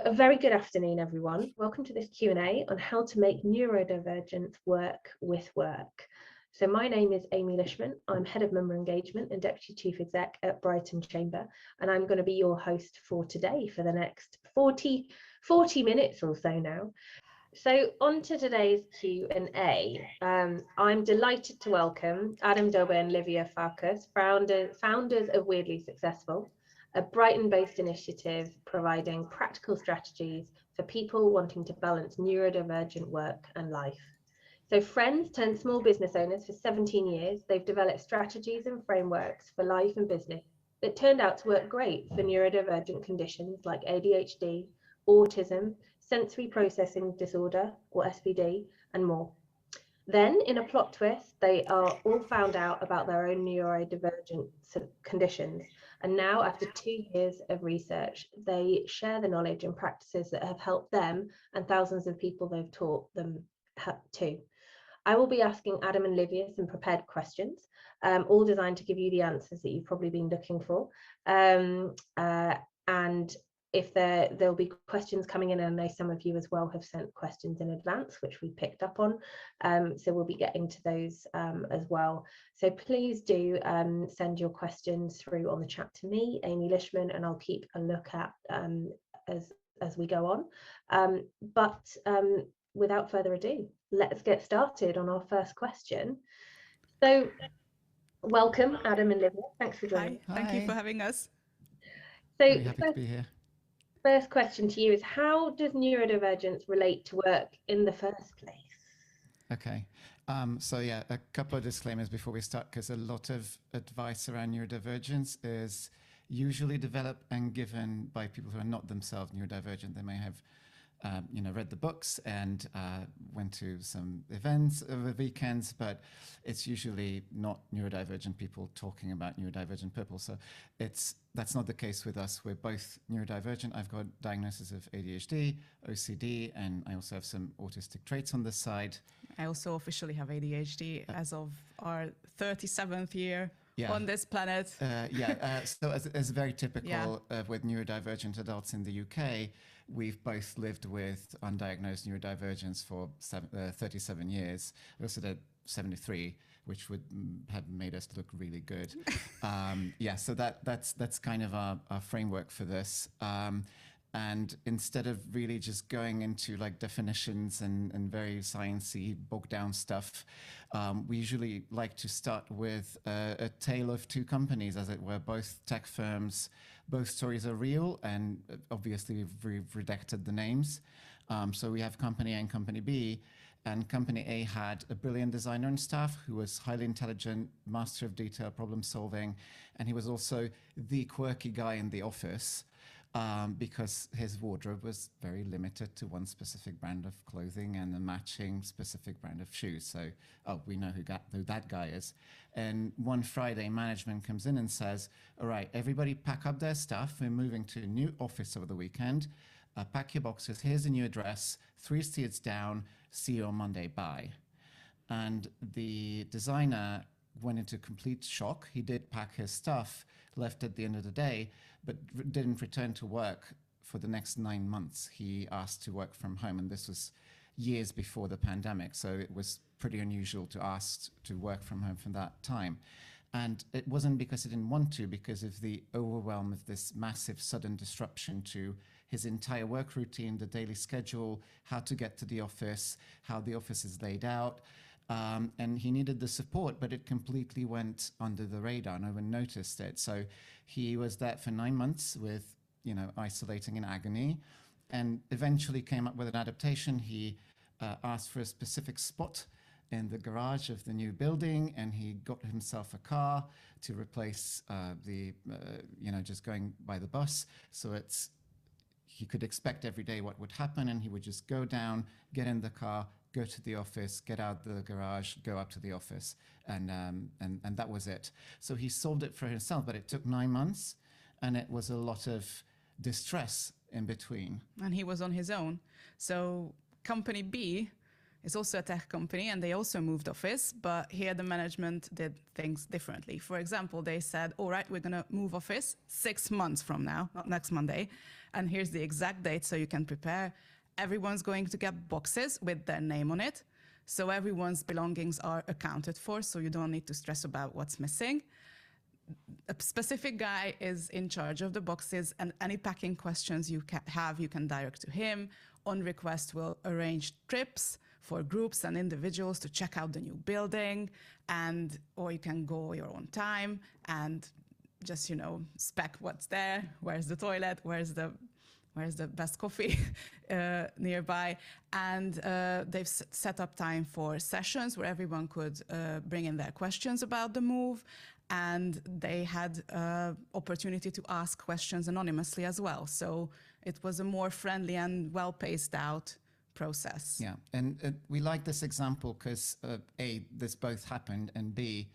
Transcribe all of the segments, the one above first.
A very good afternoon, everyone. Welcome to this Q&A on how to make neurodivergence work with work. So my name is Amy Lishman. I'm Head of Member Engagement and Deputy Chief Exec at Brighton Chamber, and I'm going to be your host for today for the next 40 minutes or so now. So on to today's Q&A. I'm delighted to welcome Dobay and Livia Farkas, founders of Weirdly Successful, a Brighton-based initiative providing practical strategies for people wanting to balance neurodivergent work and life. So friends turned small business owners for 17 years, they've developed strategies and frameworks for life and business that turned out to work great for neurodivergent conditions like ADHD, autism, sensory processing disorder or SPD, and more. Then, in a plot twist, they are all found out about their own neurodivergent conditions. And now, after 2 years of research, they share the knowledge and practices that have helped them and thousands of people they've taught them too. I will be asking Adam and Livia some prepared questions, all designed to give you the answers that you've probably been looking for. And if there'll be questions coming in, and I know some of you as well have sent questions in advance, which we picked up on. So we'll be getting to those as well. So please do send your questions through on the chat to me, Amy Lishman, and I'll keep a look at as we go on. But without further ado, let's get started on our first question. So welcome, Adam and Livia. Thanks for joining. Hi. Thank you for having us. So very happy to be here. First question to you is, how does neurodivergence relate to work in the first place? Okay. So yeah, a couple of disclaimers before we start, because a lot of advice around neurodivergence is usually developed and given by people who are not themselves neurodivergent. They may have read the books and went to some events over the weekends, but it's usually not neurodivergent people talking about neurodivergent people. So that's not the case with us. We're both neurodivergent. I've got diagnosis of ADHD, OCD, and I also have some autistic traits on the side. I also officially have ADHD as of our 37th year on this planet. So as very typical with neurodivergent adults in the UK, we've both lived with undiagnosed neurodivergence for 37 years. I also did 73, which would have made us look really good. So that's kind of our framework for this. And instead of really just going into like definitions and very sciencey, bogged down stuff, we usually like to start with a tale of two companies, as it were, both tech firms. Both stories are real, and obviously we've redacted the names. So we have Company A and Company B, and Company A had a brilliant designer and staff who was highly intelligent, master of detail, problem solving, and he was also the quirky guy in the office. Because his wardrobe was very limited to one specific brand of clothing and a matching specific brand of shoes. So, we know who that guy is. And one Friday, management comes in and says, all right, everybody pack up their stuff. We're moving to a new office over the weekend. Pack your boxes. Here's a new address. 3 seats down. See you on Monday. Bye. And the designer went into complete shock. He did pack his stuff, left at the end of the day, but didn't return to work for the next 9 months. He asked to work from home, and this was years before the pandemic, so it was pretty unusual to ask to work from home from that time. And it wasn't because he didn't want to, because of the overwhelm of this massive sudden disruption to his entire work routine, the daily schedule, how to get to the office, how the office is laid out. And he needed the support, but it completely went under the radar. No one noticed it. So he was there for 9 months with, isolating in agony, and eventually came up with an adaptation. He asked for a specific spot in the garage of the new building, and he got himself a car to replace just going by the bus. So he could expect every day what would happen, and he would just go down, get in the car, go to the office, get out the garage, go up to the office, and that was it. So he solved it for himself, but it took 9 months, and it was a lot of distress in between. And he was on his own. So Company B is also a tech company, and they also moved office, but here the management did things differently. For example, they said, all right, we're going to move office 6 months from now, not next Monday, and here's the exact date so you can prepare. Everyone's going to get boxes with their name on it, so everyone's belongings are accounted for, so you don't need to stress about what's missing. A specific guy is in charge of the boxes, and any packing questions you have, you can direct to him. On request, we'll arrange trips for groups and individuals to check out the new building, or you can go your own time and just, spec what's there, where's the toilet, where's the best coffee nearby. And they've set up time for sessions where everyone could bring in their questions about the move. And they had opportunity to ask questions anonymously as well. So it was a more friendly and well-paced out process. Yeah, and we like this example because A, this both happened, and B,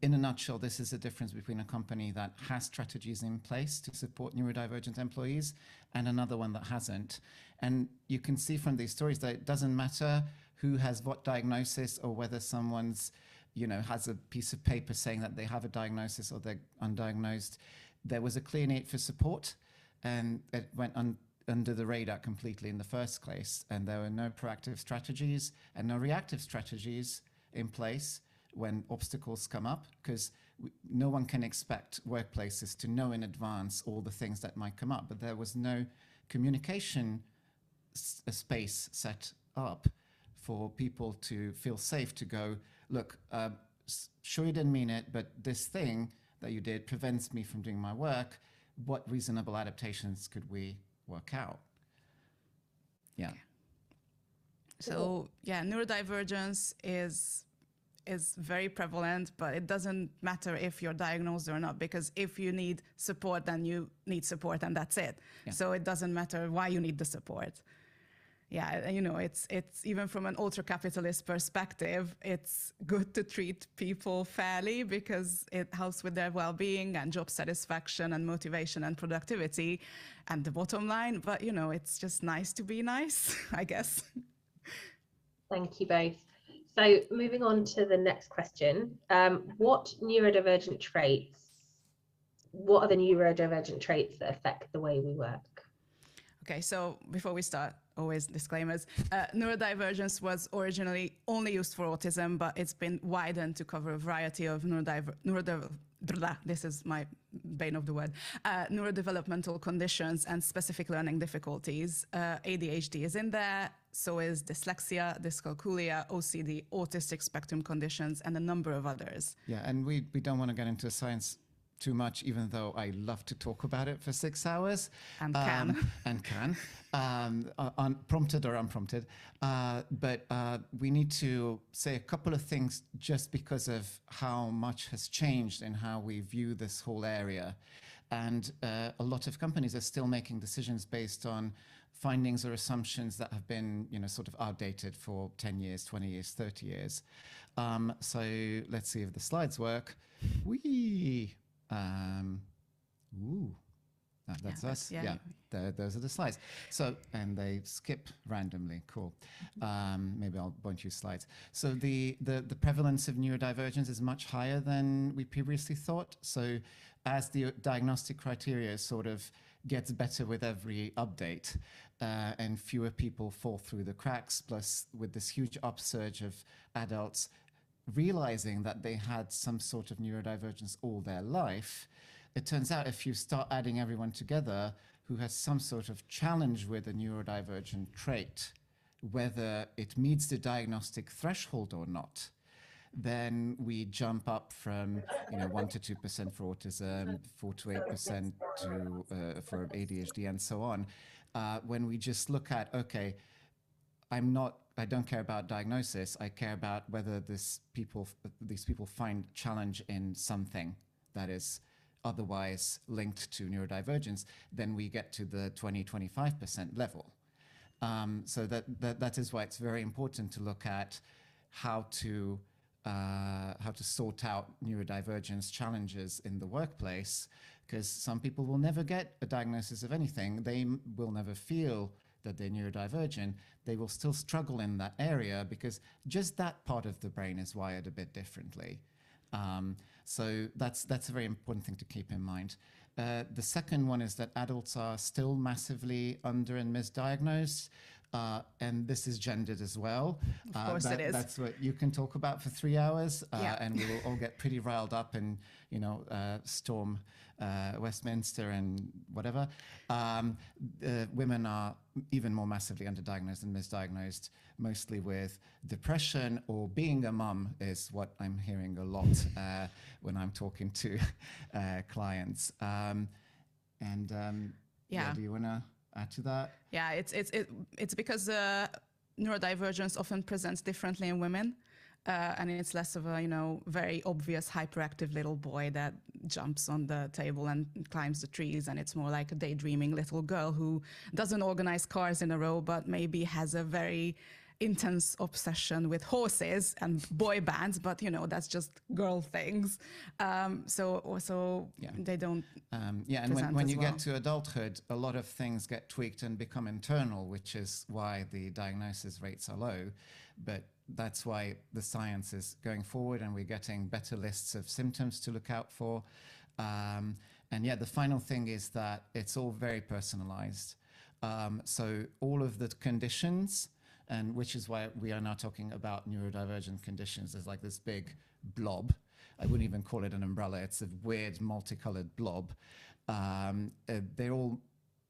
in a nutshell, this is the difference between a company that has strategies in place to support neurodivergent employees and another one that hasn't. And you can see from these stories that it doesn't matter who has what diagnosis or whether someone's has a piece of paper saying that they have a diagnosis or they're undiagnosed. There was a clear need for support, and it went under the radar completely in the first place. And there were no proactive strategies and no reactive strategies in place when obstacles come up, because no one can expect workplaces to know in advance all the things that might come up. But there was no communication space set up for people to feel safe to go, look, sure you didn't mean it, but this thing that you did prevents me from doing my work. What reasonable adaptations could we work out? Yeah. Okay. So yeah, neurodivergence is very prevalent, but it doesn't matter if you're diagnosed or not, because if you need support, then you need support, and that's it. Yeah. So it doesn't matter why you need the support. Yeah, it's even from an ultra-capitalist perspective, it's good to treat people fairly because it helps with their well-being and job satisfaction and motivation and productivity and the bottom line. But, it's just nice to be nice, I guess. Thank you both. So moving on to the next question, what are the neurodivergent traits that affect the way we work? Okay, so before we start, always disclaimers. Neurodivergence was originally only used for autism, but it's been widened to cover a variety of this is my bane of the word, neurodevelopmental conditions and specific learning difficulties. ADHD is in there, so is dyslexia, dyscalculia, OCD, autistic spectrum conditions, and a number of others. Yeah, and we don't want to get into science too much, even though I love to talk about it for 6 hours. And can. Prompted or unprompted. But we need to say a couple of things just because of how much has changed in how we view this whole area. And a lot of companies are still making decisions based on findings or assumptions that have been, sort of outdated for 10 years, 20 years, 30 years. So let's see if the slides work. That's us. Yeah. Those are the slides. So, and they skip randomly. Cool. Maybe I won't use slides. So the prevalence of neurodivergence is much higher than we previously thought. So as the diagnostic criteria sort of gets better with every update, and fewer people fall through the cracks, plus with this huge upsurge of adults realizing that they had some sort of neurodivergence all their life, it turns out if you start adding everyone together who has some sort of challenge with a neurodivergent trait, whether it meets the diagnostic threshold or not, then we jump up from 1 to 2% for autism, 4 to 8% for ADHD, and so on. When we just look at, okay, I don't care about diagnosis. I care about whether these people find challenge in something that is otherwise linked to neurodivergence. Then we get to the 20-25% level. So that is why it's very important to look at how to sort out neurodivergence challenges in the workplace, because some people will never get a diagnosis of anything. They will never feel that they're neurodivergent, they will still struggle in that area because just that part of the brain is wired a bit differently. So that's a very important thing to keep in mind. The second one is that adults are still massively under and misdiagnosed. And this is gendered as well. Of course it is. That's what you can talk about for 3 hours, Yeah. and we will all get pretty riled up and, storm Westminster and whatever. Women are even more massively underdiagnosed and misdiagnosed, mostly with depression or being a mum is what I'm hearing a lot when I'm talking to clients. Yeah. Do you want to add to that? Yeah, it's because neurodivergence often presents differently in women, and it's less of a very obvious hyperactive little boy that jumps on the table and climbs the trees, and it's more like a daydreaming little girl who doesn't organize cars in a row, but maybe has a very intense obsession with horses and boy bands, but that's just girl things. So also they don't. And when you get to adulthood, a lot of things get tweaked and become internal, which is why the diagnosis rates are low. But that's why the science is going forward, and we're getting better lists of symptoms to look out for. The final thing is that it's all very personalized. So all of the conditions, and which is why we are now talking about neurodivergent conditions as like this big blob. I wouldn't even call it an umbrella. It's a weird multicolored blob. They're all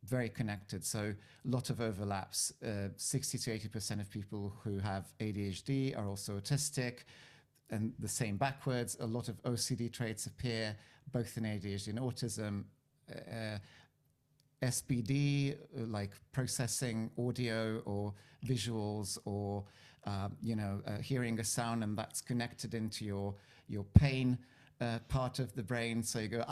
very connected. So a lot of overlaps. 60 to 80% of people who have ADHD are also autistic, and the same backwards. A lot of OCD traits appear both in ADHD and autism. SPD, like processing audio or visuals, or hearing a sound, and that's connected into your pain part of the brain. So you go,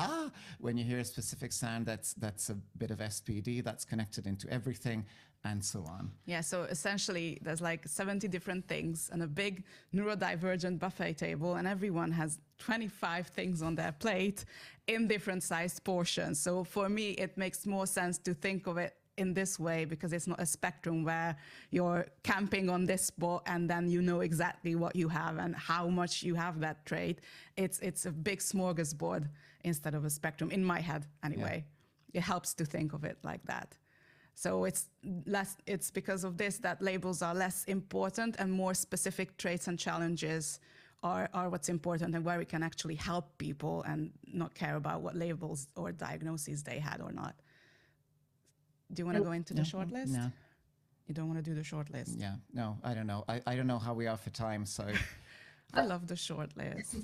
when you hear a specific sound, that's a bit of SPD, that's connected into everything, and so on. Yeah, so essentially there's like 70 different things and a big neurodivergent buffet table, and everyone has 25 things on their plate in different sized portions. So for me, it makes more sense to think of it in this way, because it's not a spectrum where you're camping on this spot and then you know exactly what you have and how much you have that trait. It's a big smorgasbord instead of a spectrum, in my head anyway. Yeah. It helps to think of it like that. So it's because of this that labels are less important, and more specific traits and challenges are what's important, and where we can actually help people and not care about what labels or diagnoses they had or not. Do you want to go into the short list? No. You don't want to do the short list? Yeah, no, I don't know. I don't know how we are for time, so. I love the short list.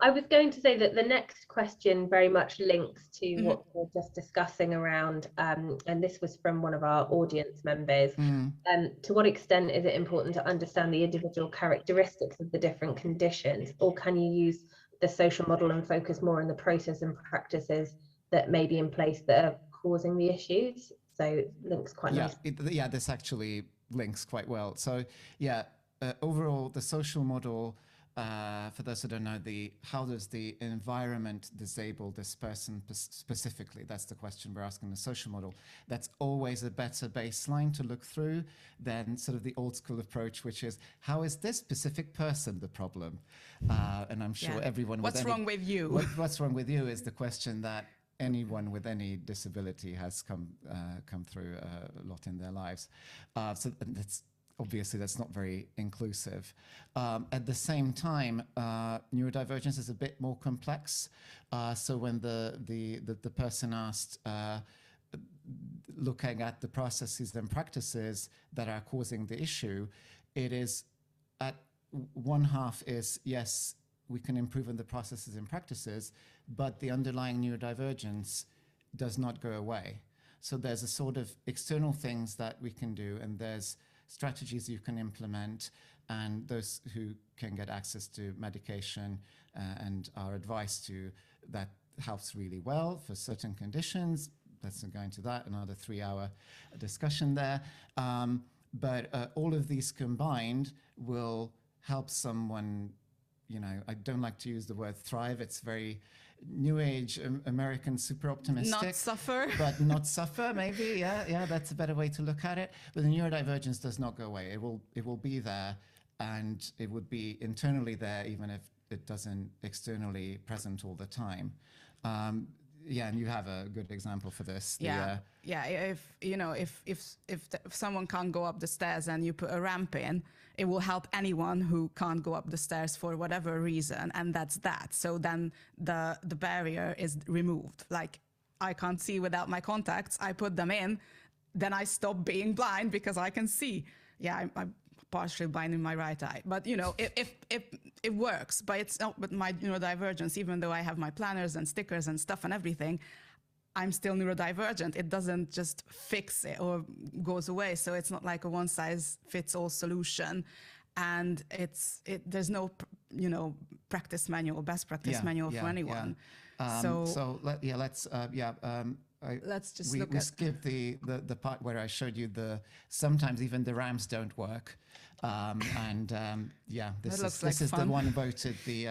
I was going to say that the next question very much links to what we were just discussing around, and this was from one of our audience members. To what extent is it important to understand the individual characteristics of the different conditions, or can you use the social model and focus more on the process and practices that may be in place that are causing the issues? So it links quite nicely. This actually links quite well. So overall, the social model, for those who don't know, how does the environment disable this person specifically? That's the question we're asking the social model. That's always a better baseline to look through than sort of the old school approach, which is, how is this specific person the problem? And I'm sure everyone What's wrong with you? What's wrong with you is the question that anyone with any disability has come through a lot in their lives. So that's not very inclusive. At the same time, neurodivergence is a bit more complex. So when the person asked, looking at the processes and practices that are causing the issue, it is at one half is, yes, we can improve on the processes and practices, but the underlying neurodivergence does not go away. So there's a sort of external things that we can do, and there's strategies you can implement, and those who can get access to medication and our advice to that helps really well for certain conditions. Let's not go into that, another 3-hour discussion there. But all of these combined will help someone, I don't like to use the word thrive. It's very new age American super optimistic. Not suffer. But not suffer, maybe. Yeah, that's a better way to look at it. But the neurodivergence does not go away. It will be there, and it would be internally there even if it doesn't externally present all the time. Yeah, and you have a good example for this. If someone can't go up the stairs and you put a ramp in, it will help anyone who can't go up the stairs for whatever reason, and that's that. So then the barrier is removed. Like, I can't see without my contacts, I put them in, then I stop being blind because I can see. Yeah, I'm partially blind in my right eye, but if it works. But it's not with my neurodivergence. Even though I have my planners and stickers and stuff and everything, I'm still neurodivergent. It doesn't just fix it or goes away. So it's not like a one size fits all solution, and there's no practice manual, best practice manual for anyone. Let's just we skip the part where I showed you sometimes even the ramps don't work, this is the one voted the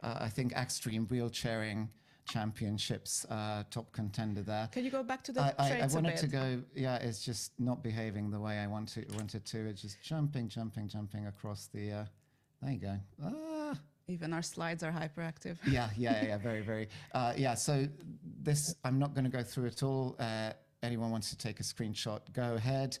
I think extreme wheelchairing championships top contender there. Can you go back to the I traits wanted a bit? to go. Yeah, it's just not behaving the way I wanted to. It's just jumping across the. There you go. Ah. Even our slides are hyperactive. Yeah, very. So this, I'm not going to go through it all. Anyone wants to take a screenshot, go ahead.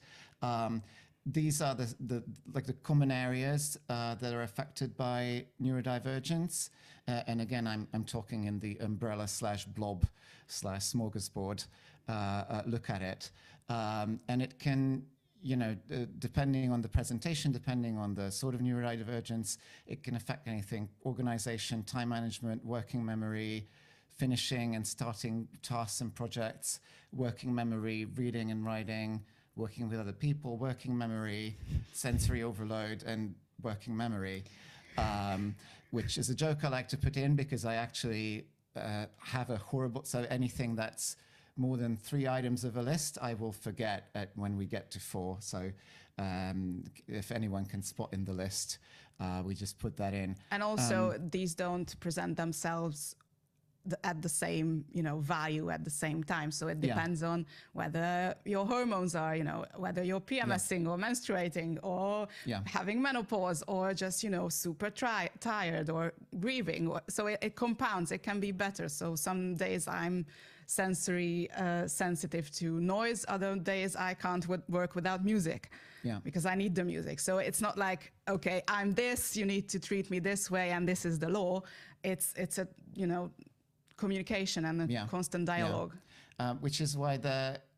These are the common areas that are affected by neurodivergence. And again, I'm talking in the umbrella /blob /smorgasbord look at it. And it can, depending on the presentation, depending on the sort of neurodivergence, it can affect anything: organization, time management, working memory, finishing and starting tasks and projects, working memory, reading and writing, working with other people, working memory, sensory overload, and working memory, which is a joke I like to put in because I actually have a horrible, so anything that's more than 3 items of a list, I will forget when we get to 4. So if anyone can spot in the list, we just put that in. And also, these don't present themselves at the same value at the same time. So it depends on whether your hormones are, whether you're PMSing or menstruating or having menopause or just, super tired or grieving. So it compounds. It can be better. So some days I'm sensory sensitive to noise. Other days I can't work without music because I need the music. So it's not like, okay, I'm this, you need to treat me this way and this is the law. It's a, communication and a constant dialogue. Which is why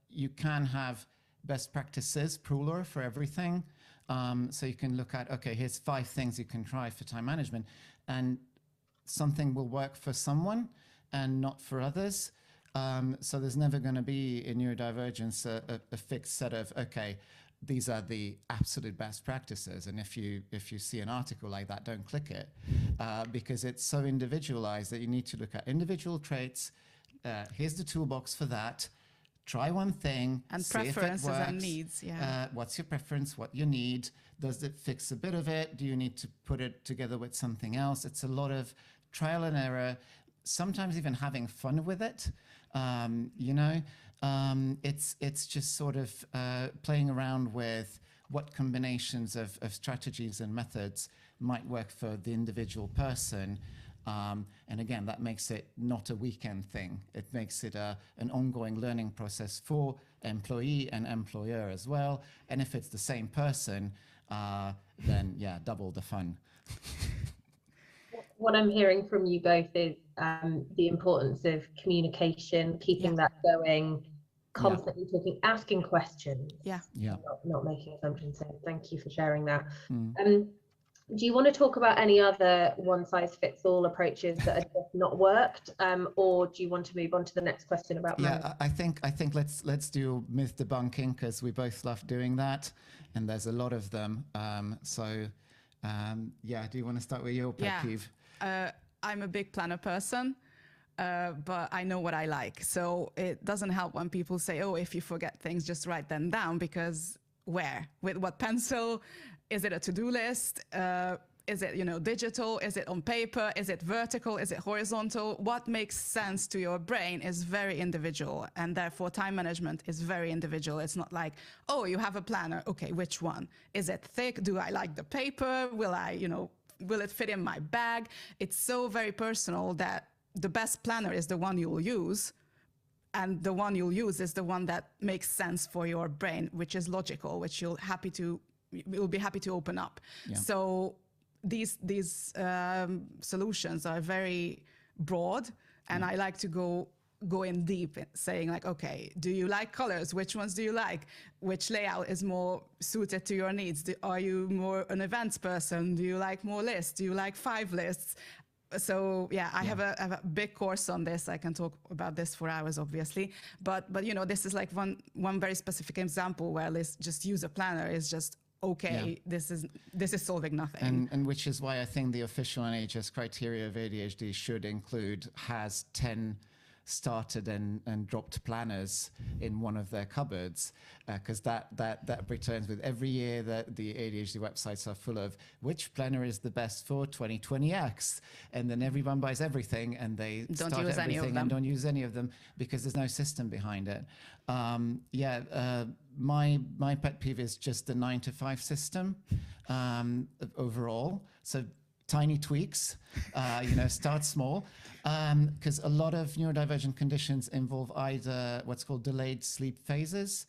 you can have best practices, ruler for everything. So you can look at, okay, here's 5 things you can try for time management, and something will work for someone and not for others. So there's never going to be in neurodivergence a fixed set of, okay, these are the absolute best practices. And if you see an article like that, don't click it because it's so individualized that you need to look at individual traits. Here's the toolbox for that. Try one thing and see preferences if it works. and needs. What's your preference? What you need? Does it fix a bit of it? Do you need to put it together with something else? It's a lot of trial and error. Sometimes even having fun with it. It's just sort of playing around with what combinations of strategies and methods might work for the individual person. And again, that makes it not a weekend thing. It makes it an ongoing learning process for employee and employer as well. And if it's the same person, then double the fun. What I'm hearing from you both is the importance of communication, keeping that going, constantly talking, asking questions, not making assumptions. So thank you for sharing that. Do you want to talk about any other one-size-fits-all approaches that have just not worked, or do you want to move on to the next question about management? I think let's do myth debunking because we both love doing that, and there's a lot of them. Do you want to start with your pet peeve? I'm a big planner person, but I know what I like. So it doesn't help when people say, oh, if you forget things, just write them down, because where? With what pencil? Is it a to-do list? Is it, digital? Is it on paper? Is it vertical? Is it horizontal? What makes sense to your brain is very individual, and therefore time management is very individual. It's not like, oh, you have a planner. Okay, which one? Is it thick? Do I like the paper? Will it fit in my bag? It's so very personal that the best planner is the one you'll use, and the one you'll use is the one that makes sense for your brain, which is logical, which you'll be happy to open up. Yeah. So these solutions are very broad, and I like to go in deep, saying like, okay, do you like colors? Which ones do you like? Which layout is more suited to your needs? Are you more an events person? Do you like more lists? Do you like 5 lists? So yeah, I have a big course on this. I can talk about this for hours, obviously. But this is like one very specific example where let's just use a planner is just okay. Yeah. This is solving nothing. And which is why I think the official NHS criteria of ADHD should include has 10 started and dropped planners in one of their cupboards, because that returns with every year that the ADHD websites are full of which planner is the best for 2020X, and then everyone buys everything and they don't start use everything any of them. And don't use any of them because there's no system behind it. My pet peeve is just the 9 to 5 system overall. So tiny tweaks, start small, because a lot of neurodivergent conditions involve either what's called delayed sleep phases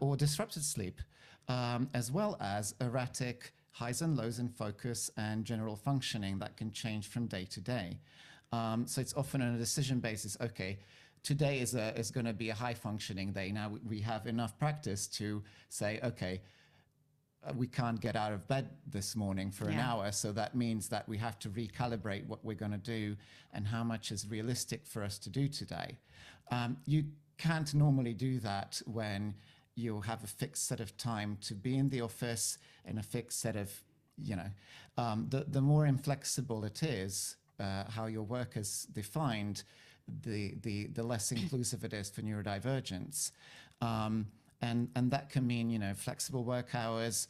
or disrupted sleep, as well as erratic highs and lows in focus and general functioning that can change from day to day. So it's often on a decision basis. Okay, today is going to be a high functioning day. Now we have enough practice to say, okay, we can't get out of bed this morning for an hour, so that means that we have to recalibrate what we're going to do and how much is realistic for us to do today. You can't normally do that when you have a fixed set of time to be in the office and a fixed set of, the more inflexible it is, how your work is defined, the less inclusive it is for neurodivergence. And that can mean, flexible work hours.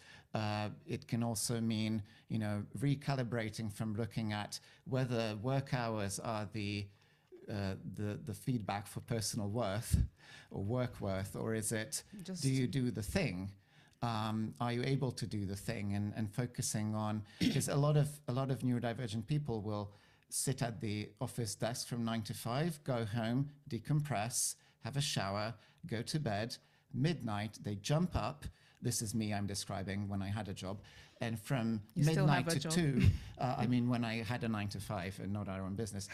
It can also mean, recalibrating from looking at whether work hours are the feedback for personal worth or work worth, or is it do you do the thing? Are you able to do the thing? And focusing on, because a lot of neurodivergent people will sit at the office desk from 9 to 5, go home, decompress, have a shower, go to bed. Midnight, they jump up. This is me I'm describing when I had a job. And from midnight to 2, when I had a 9 to 5 and not our own business.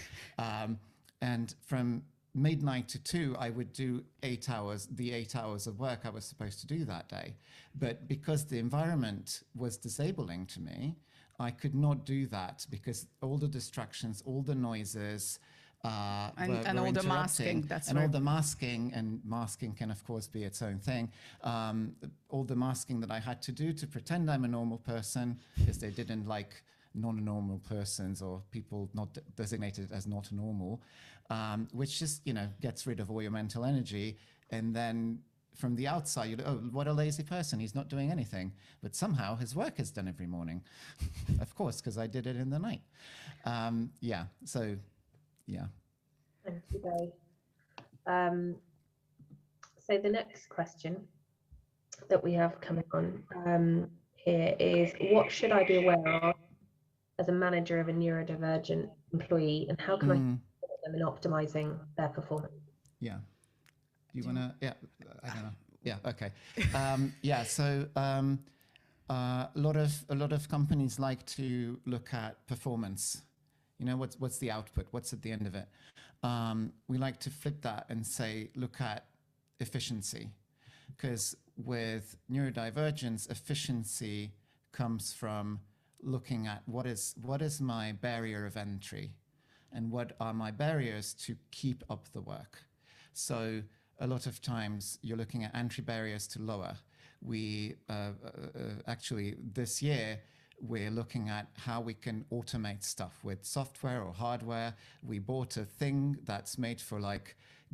And from midnight to 2, I would do 8 hours, the 8 hours of work I was supposed to do that day. But because the environment was disabling to me, I could not do that because all the distractions, all the noises, and all the masking. All the masking, and masking can of course be its own thing. All the masking that I had to do to pretend I'm a normal person, because they didn't like non-normal persons or people not designated as not normal, which just gets rid of all your mental energy. And then from the outside, you oh, what a lazy person, he's not doing anything. But somehow his work is done every morning. Of course, because I did it in the night. Yeah. Thank you, Dobay. So the next question that we have coming on here is, what should I be aware of as a manager of a neurodivergent employee, and how can I support them in optimizing their performance? Yeah. Do you want to? Yeah, I don't know. Yeah. Okay. So a lot of companies like to look at performance. What's the output? What's at the end of it? We like to flip that and say, look at efficiency, because with neurodivergence, efficiency comes from looking at what is my barrier of entry, and what are my barriers to keep up the work. So a lot of times you're looking at entry barriers to lower. We actually this year, we're looking at how we can automate stuff with software or hardware. We bought a thing that's made for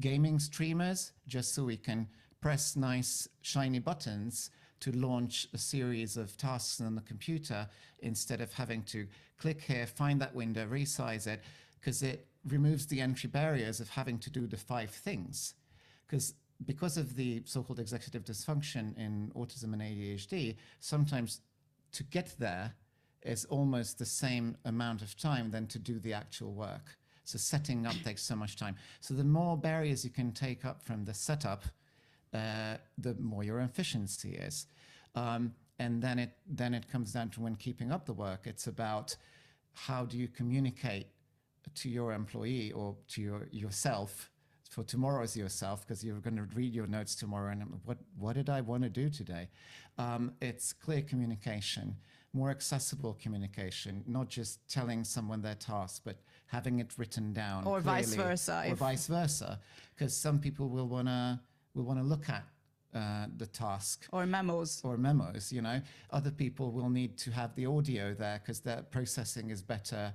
gaming streamers, just so we can press nice shiny buttons to launch a series of tasks on the computer instead of having to click here, find that window, resize it, because it removes the entry barriers of having to do the 5 things. Because of the so-called executive dysfunction in autism and ADHD, sometimes to get there is almost the same amount of time than to do the actual work. So setting up takes so much time. So the more barriers you can take up from the setup, the more your efficiency is. And then it comes down to when keeping up the work, it's about how do you communicate to your employee or to yourself, for tomorrow's yourself, because you're going to read your notes tomorrow and what did I want to do today? It's clear communication, more accessible communication, not just telling someone their task, but having it written down. Or clearly, vice versa. Or vice versa, because some people will want to look at the task. Or memos. Or memos, you know. Other people will need to have the audio there because their processing is better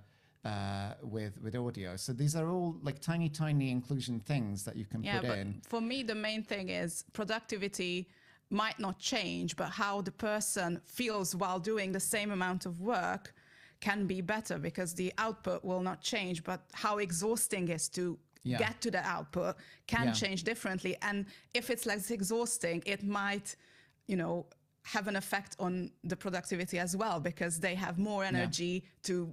with audio. So these are all like tiny inclusion things that you can put in. For me, the main thing is productivity might not change, but how the person feels while doing the same amount of work can be better, because the output will not change, but how exhausting it is to get to the output can change differently. And if it's less exhausting, it might, have an effect on the productivity as well, because they have more energy to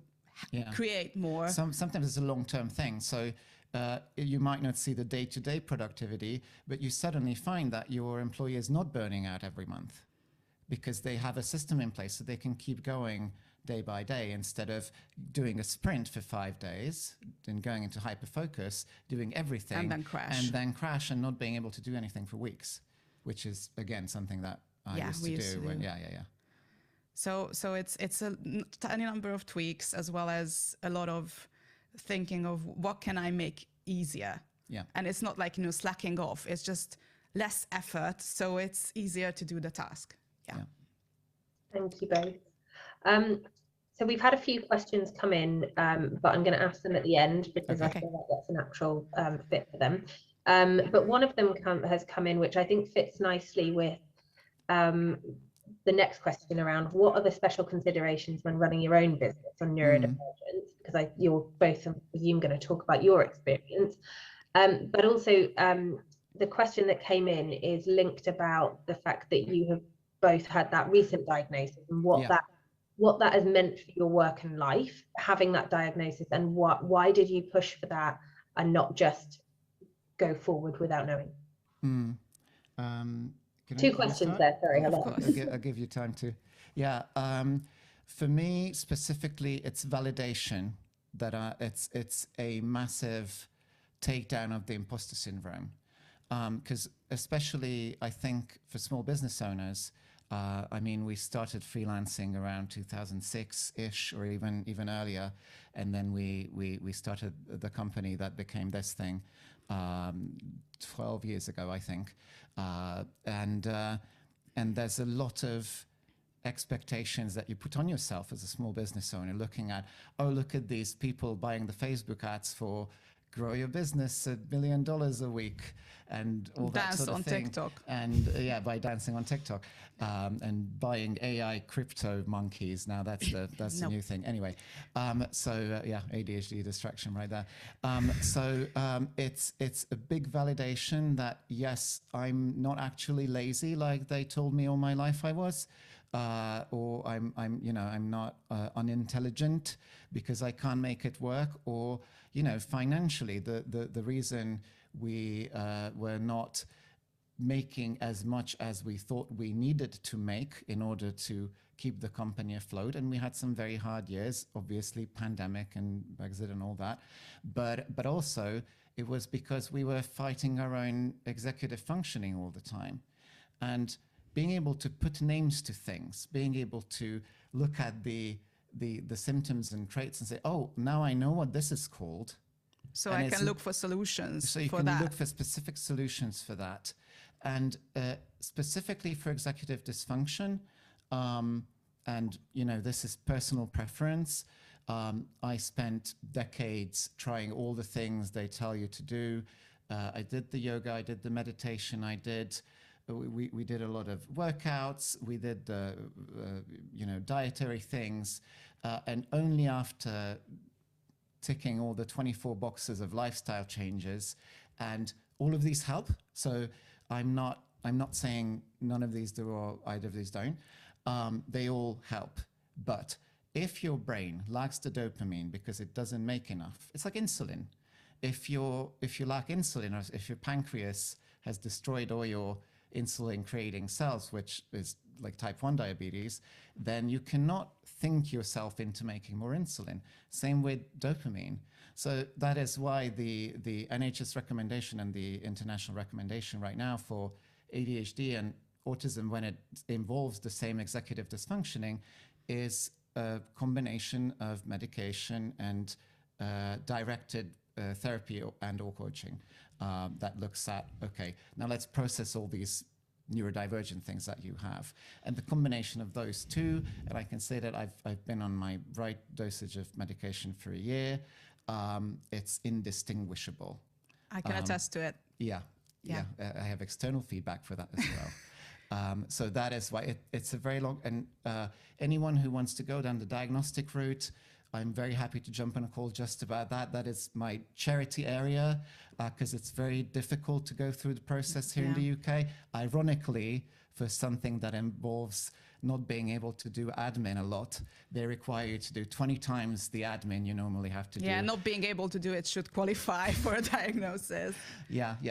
create more. Sometimes it's a long-term thing. So you might not see the day-to-day productivity, but you suddenly find that your employee is not burning out every month because they have a system in place so they can keep going day by day instead of doing a sprint for 5 days and going into hyper-focus, doing everything. And then crash. And not being able to do anything for weeks, which is, again, something that I used to do. So it's a tiny number of tweaks, as well as a lot of thinking of what can I make easier. Yeah. And it's not like, slacking off. It's just less effort, so it's easier to do the task. Yeah. Thank you both. So we've had a few questions come in, but I'm going to ask them at the end because I feel like that's a natural fit for them. But one of them has come in, which I think fits nicely with the next question around what are the special considerations when running your own business on neurodivergence, because you're both, I presume, going to talk about your experience, but also the question that came in is linked about the fact that you have both had that recent diagnosis and what that has meant for your work and life, having that diagnosis, and why did you push for that and not just go forward without knowing? Two questions there, sorry. I'll give you time to. For me specifically, it's validation that it's a massive takedown of the imposter syndrome. Because especially, I think, for small business owners, we started freelancing around 2006-ish or even earlier, and then we started the company that became this thing 12 years ago, I think. And there's a lot of expectations that you put on yourself as a small business owner, looking at, look at these people buying the Facebook ads for grow your business $1 million a week and all that sort of thing. TikTok. And by dancing on TikTok and buying AI crypto monkeys. Now that's the new thing. Anyway, ADHD distraction right there. It's a big validation that yes, I'm not actually lazy like they told me all my life I was. Or I'm not unintelligent because I can't make it work, or financially the reason we were not making as much as we thought we needed to make in order to keep the company afloat, and we had some very hard years, obviously pandemic and Brexit and all that, but also it was because we were fighting our own executive functioning all the time, and being able to put names to things, being able to look at the symptoms and traits and say, now I know what this is called. So I can look for solutions. So you can look for specific solutions for that. And specifically for executive dysfunction, and this is personal preference. I spent decades trying all the things they tell you to do. I did the yoga, I did the meditation, I did we did a lot of workouts, we did dietary things, and only after ticking all the 24 boxes of lifestyle changes, and all of these help. So I'm not saying none of these do or either of these don't. They all help. But if your brain lacks the dopamine because it doesn't make enough, it's like insulin. If you lack insulin, or if your pancreas has destroyed all your insulin creating cells, which is like type 1 diabetes, then you cannot think yourself into making more insulin. Same with dopamine. So that is why the NHS recommendation and the international recommendation right now for ADHD and autism, when it involves the same executive dysfunctioning, is a combination of medication and directed therapy and or coaching that looks at, okay, now let's process all these neurodivergent things that you have. And the combination of those two, and I can say that I've been on my right dosage of medication for a year, it's indistinguishable. I can attest to it. Yeah. I have external feedback for that as well. So that is why it's a very long, and anyone who wants to go down the diagnostic route, I'm very happy to jump on a call just about that. That is my charity area, because it's very difficult to go through the process here in the UK. Ironically, for something that involves not being able to do admin a lot, they require you to do 20 times the admin you normally have to do. Yeah, not being able to do it should qualify for a diagnosis.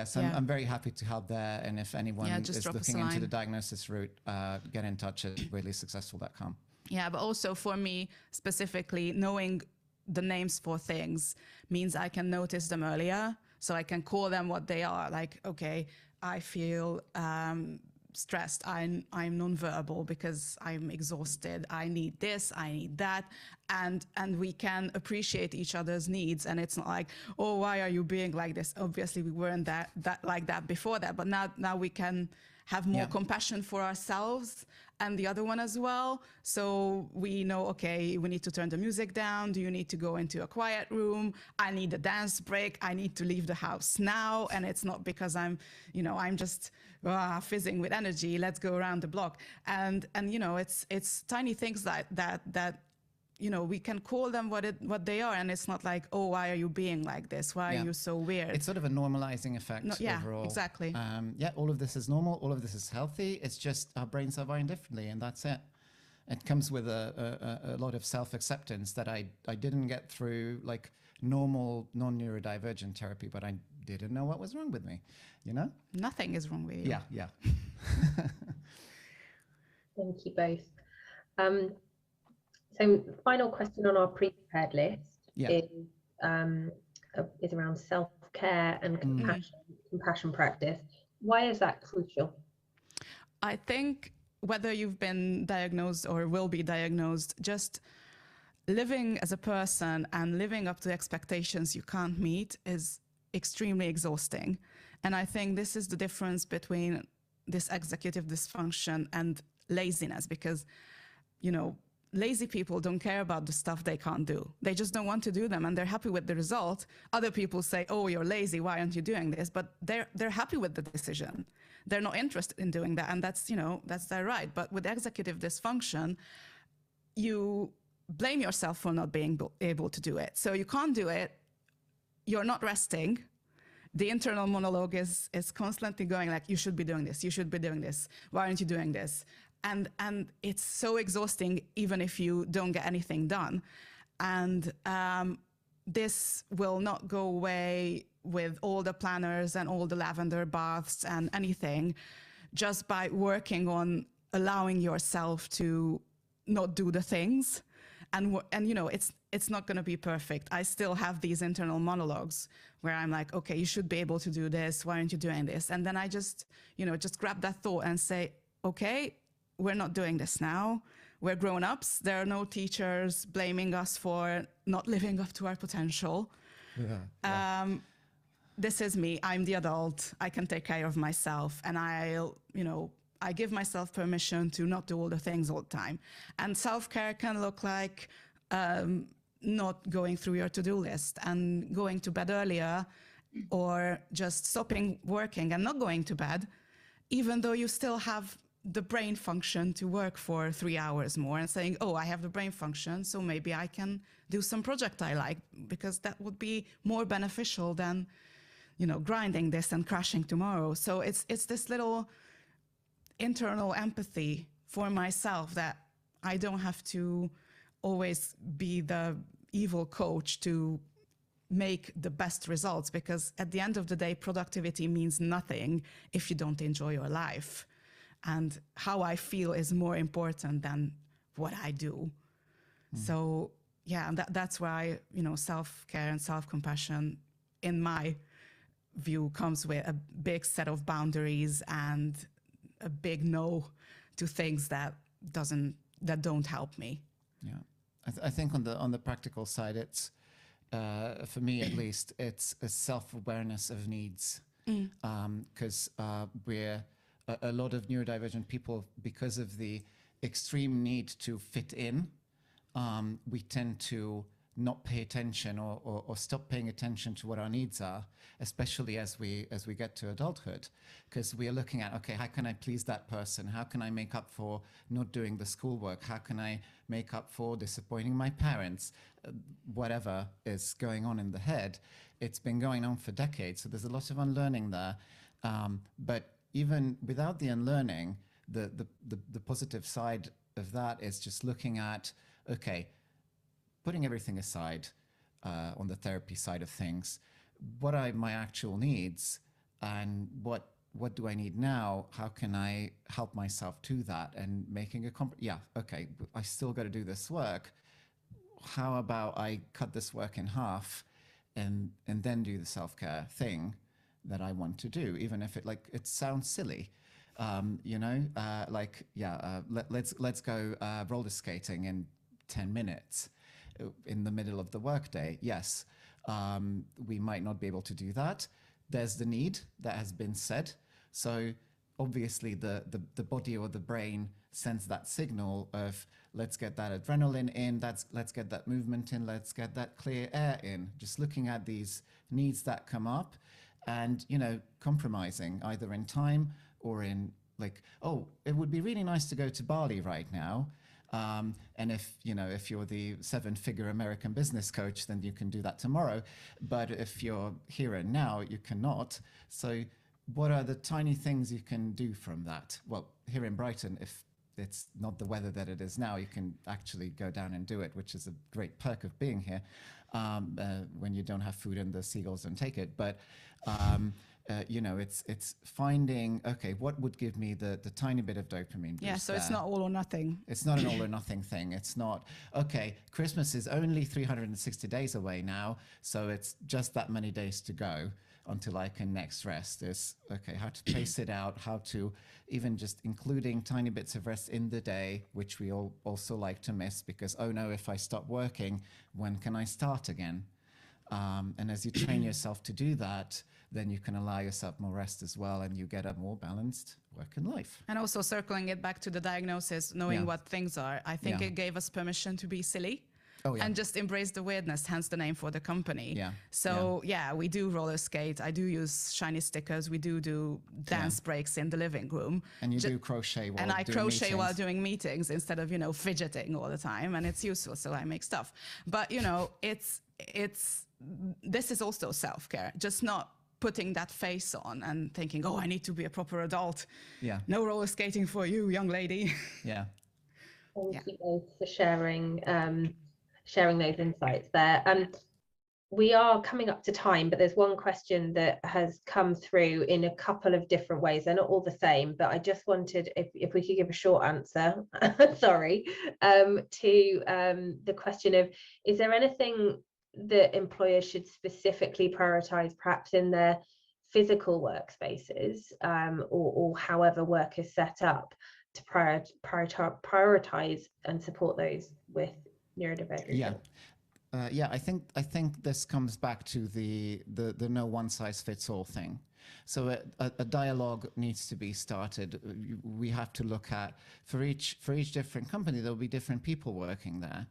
So I'm very happy to help there. And if anyone is looking into the diagnosis route, get in touch at reallysuccessful.com. Yeah, but also for me specifically, knowing the names for things means I can notice them earlier. So I can call them what they are. Like, okay, I feel stressed. I'm nonverbal because I'm exhausted. I need this, I need that. And we can appreciate each other's needs. And it's not like, oh, why are you being like this? Obviously, we weren't that like that before that. But now we can have more compassion for ourselves and the other one as well. So we know, okay, we need to turn the music down. Do you need to go into a quiet room? I need a dance break. I need to leave the house now. And it's not because I'm just fizzing with energy. Let's go around the block. And it's tiny things that we can call them what they are, and it's not like, oh, why are you being like this? Why are you so weird? It's sort of a normalizing effect overall. Exactly. All of this is normal. All of this is healthy. It's just our brains are wired differently, and that's it. It comes with a lot of self-acceptance that I didn't get through like normal non-neurodivergent therapy, but I didn't know what was wrong with me. Nothing is wrong with you. Yeah. Thank you both. So final question on our pre-prepared list is around self-care and compassion practice. Why is that crucial? I think whether you've been diagnosed or will be diagnosed, just living as a person and living up to expectations you can't meet is extremely exhausting. And I think this is the difference between this executive dysfunction and laziness, because, lazy people don't care about the stuff they can't do. They just don't want to do them, and they're happy with the result. Other people say, oh, you're lazy, why aren't you doing this? But they're happy with the decision. They're not interested in doing that, and that's their right. But with executive dysfunction, you blame yourself for not being able to do it. So you can't do it, you're not resting. The internal monologue is constantly going like, you should be doing this, you should be doing this, why aren't you doing this? And it's so exhausting, even if you don't get anything done. And this will not go away with all the planners and all the lavender baths and anything, just by working on allowing yourself to not do the things. And it's not going to be perfect. I still have these internal monologues where I'm like, okay, you should be able to do this. Why aren't you doing this? And then I just grab that thought and say, okay, we're not doing this now. We're grown-ups. There are no teachers blaming us for not living up to our potential. This is me. I'm the adult. I can take care of myself. And I give myself permission to not do all the things all the time. And self-care can look like not going through your to-do list and going to bed earlier, or just stopping working and not going to bed. even though you still have the brain function to work for 3 hours more, and saying, oh, I have the brain function, so maybe I can do some project I like, because that would be more beneficial than, you know, grinding this and crashing tomorrow. So it's this little internal empathy for myself, that I don't have to always be the evil coach to make the best results, because at the end of the day, productivity means nothing if you don't enjoy your life. And how I feel is more important than what I do. So yeah, and that's why, you know, self-care and self-compassion, in my view, comes with a big set of boundaries and a big no to things that don't help me. Yeah, I think on the practical side, it's for me at least, it's a self-awareness of needs, because we're a lot of neurodivergent people, because of the extreme need to fit in, we tend to not pay attention or stop paying attention to what our needs are, especially as we get to adulthood, because we are looking at, okay, how can I please that person? How can I make up for not doing the schoolwork? How can I make up for disappointing my parents? Whatever is going on in the head, it's been going on for decades. So there's a lot of unlearning there. But even without the unlearning, the positive side of that is just looking at, okay, putting everything aside on the therapy side of things, what are my actual needs, and what do I need now? How can I help myself to that? And making yeah, okay, I still got to do this work. How about I cut this work in half and then do the self-care thing that I want to do, even if it sounds silly. You know, let's go roller skating in 10 minutes in the middle of the workday. Yes, we might not be able to do that. There's the need that has been said. So obviously the body or the brain sends that signal of, let's get that adrenaline in, let's get that movement in, let's get that clear air in. Just looking at these needs that come up, and, you know, compromising either in time or in, like, oh, it would be really nice to go to Bali right now. And if you're the 7-figure American business coach, then you can do that tomorrow. But if you're here and now, you cannot. So what are the tiny things you can do from that? Well, here in Brighton, if it's not the weather that it is now, you can actually go down and do it, which is a great perk of being here, when you don't have food and the seagulls don't take it. But you know, it's finding, okay, what would give me the tiny bit of dopamine boost? Yeah, so it's not all or nothing. It's not an all or nothing thing. It's not, okay, Christmas is only 360 days away now, so it's just that many days to go until I can next rest. Is, okay, how to pace it out, how to even just including tiny bits of rest in the day, which we all also like to miss, because, oh no, if I stop working, when can I start again? And as you train yourself to do that, then you can allow yourself more rest as well, and you get a more balanced work and life. And also circling it back to the diagnosis, knowing what things are, I think it gave us permission to be silly. Oh, yeah. And just embrace the weirdness, hence the name for the company. Yeah. So yeah, we do roller skate. I do use shiny stickers. We do dance breaks in the living room. And you do crochet while and I doing crochet meetings. while doing meetings instead of, you know, fidgeting all the time. And it's useful, so I make stuff. But, you know, this is also self-care, just not putting that face on and thinking, oh, I need to be a proper adult. Yeah. No roller skating for you, young lady. Yeah. Thank you both for sharing those insights there. We are coming up to time, but there's one question that has come through in a couple of different ways. They're not all the same, but I just wanted, if we could give a short answer, sorry, to the question of, is there anything that employers should specifically prioritize, perhaps in their physical workspaces, or however work is set up, to prioritize and support those with neurodivergence? Yeah, I think this comes back to the no one size fits all thing. So a dialogue needs to be started. We have to look at, for each different company, there'll be different people working there.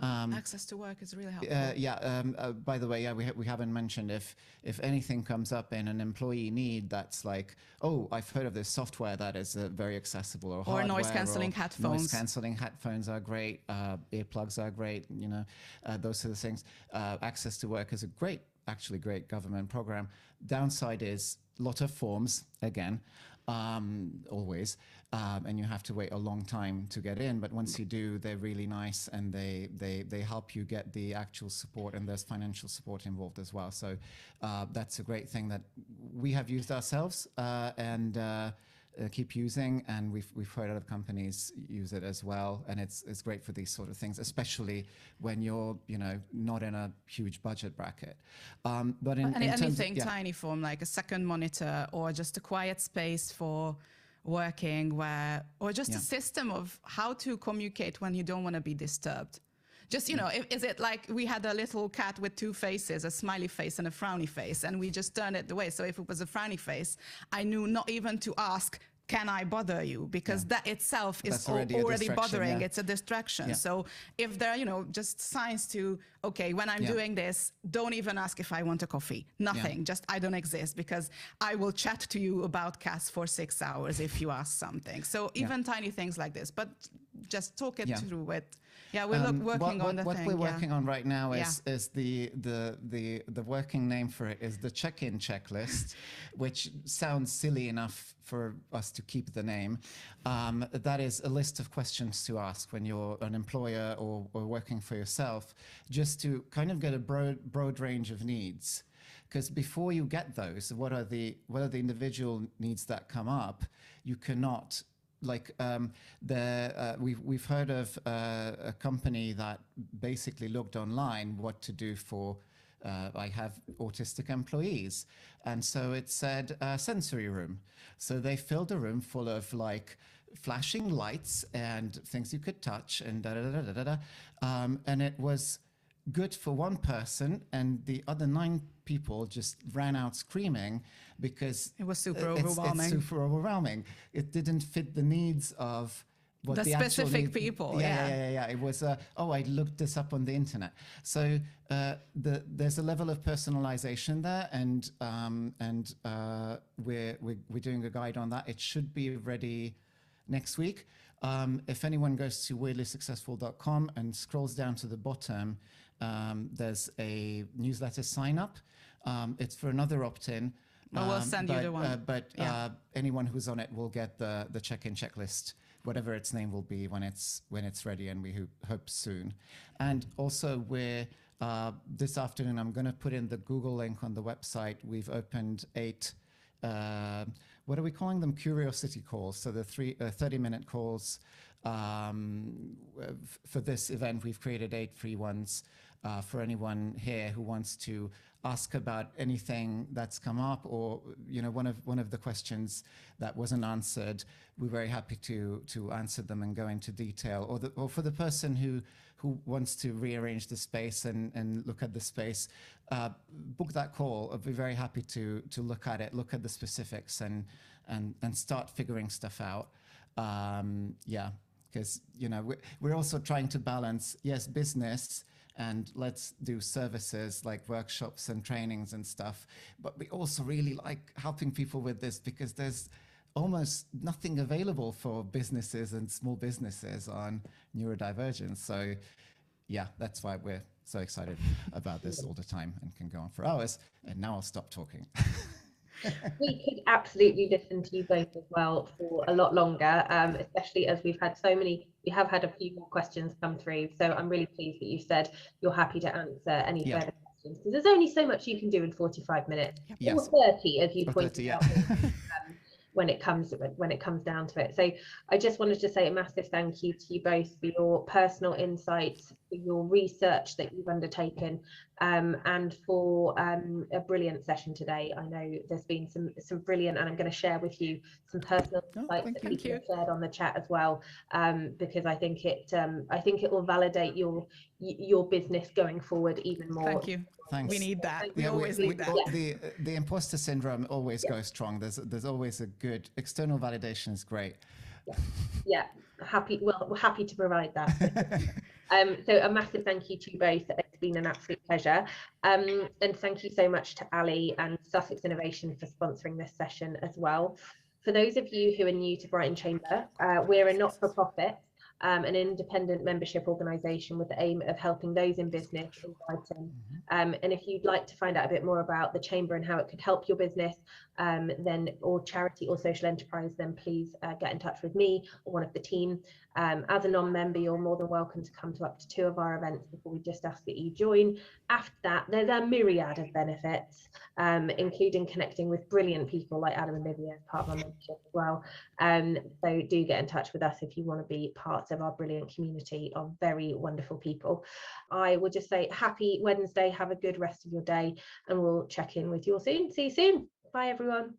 Access to work is really helpful. By the way, we haven't mentioned if anything comes up in an employee need that's like, oh, I've heard of this software that is very accessible, or noise cancelling headphones. Noise cancelling headphones are great. Earplugs are great. Those sort of things. Access to work is a great government program. Downside is a lot of forms again. Always, and you have to wait a long time to get in, but once you do, they're really nice, and they help you get the actual support, and there's financial support involved as well. So that's a great thing that we have used ourselves and keep using, and we've heard other companies use it as well, and it's great for these sort of things, especially when you're not in a huge budget bracket. But anything tiny form, like a second monitor or just a quiet space for working, or just a system of how to communicate when you don't want to be disturbed. Just, is it like we had a little cat with two faces, a smiley face and a frowny face, and we just turned it away. So if it was a frowny face, I knew not even to ask, can I bother you? Because that itself is already bothering. It's a distraction. So if there are, just signs to, okay, when I'm doing this, don't even ask if I want a coffee. Nothing. Just I don't exist, because I will chat to you about cats for 6 hours if you ask something. So even tiny things like this, but just talk it through with. Yeah, we're working on the what thing. What we're working on right now is the working name for it is the check-in checklist, which sounds silly enough for us to keep the name. That is a list of questions to ask when you're an employer or working for yourself, just to kind of get a broad range of needs. Because before you get those, what are the individual needs that come up? You cannot. Like we've heard of a company that basically looked online what to do for I have autistic employees, and so it said sensory room. So they filled a room full of like flashing lights and things you could touch and and it was good for one person, and the other 9 people just ran out screaming because it was super overwhelming. It's super overwhelming. It didn't fit the needs of what the specific people. Yeah. It was, I looked this up on the internet. So there's a level of personalization there, and we're doing a guide on that. It should be ready next week. If anyone goes to weirdlysuccessful.com and scrolls down to the bottom, there's a newsletter sign up. It's for another opt-in. We'll send you the one. But anyone who's on it will get the check-in checklist, whatever its name will be when it's ready, and we hope soon. And also, we're this afternoon, I'm going to put in the Google link on the website. We've opened 8. What are we calling them? Curiosity calls. So the 30-minute calls. For this event, we've created 8 free ones for anyone here who wants to ask about anything that's come up, or one of the questions that wasn't answered. We're very happy to answer them and go into detail. Or for the person who wants to rearrange the space and look at the space, book that call. I'll be very happy to look at it, look at the specifics, and start figuring stuff out. Because we're also trying to balance business, and let's do services like workshops and trainings and stuff, but we also really like helping people with this, because there's almost nothing available for businesses and small businesses on neurodivergence. So that's why we're so excited about this all the time and can go on for hours. And now I'll stop talking. We could absolutely listen to you both as well for a lot longer, especially as we have had a few more questions come through. So I'm really pleased that you said you're happy to answer any further questions, because there's only so much you can do in 45 minutes, or 30, as you pointed out. When it comes down to it. So I just wanted to say a massive thank you to you both for your personal insights, for your research that you've undertaken, and for a brilliant session today. I know there's been some brilliant, and I'm going to share with you some personal insights that people have shared on the chat as well, because I think it will validate your business going forward even more. Thank you. Thanks. We need that. Yeah, we always need that. The imposter syndrome always goes strong. There's always a good external validation is great. Yeah, we're happy to provide that. So a massive thank you to you both. It's been an absolute pleasure. And thank you so much to Ali and Sussex Innovation for sponsoring this session as well. For those of you who are new to Brighton Chamber, we're a not-for-profit, an independent membership organisation with the aim of helping those in business in Brighton. And if you'd like to find out a bit more about the Chamber and how it could help your business, or charity or social enterprise, then please get in touch with me or one of the team. As a non-member, you're more than welcome to come to up to 2 of our events before we just ask that you join. After that, there's a myriad of benefits, including connecting with brilliant people like Adam and Livia as part of our membership as well. So do get in touch with us if you want to be part of our brilliant community of very wonderful people. I will just say happy Wednesday, have a good rest of your day, and we'll check in with you all soon. See you soon. Bye everyone.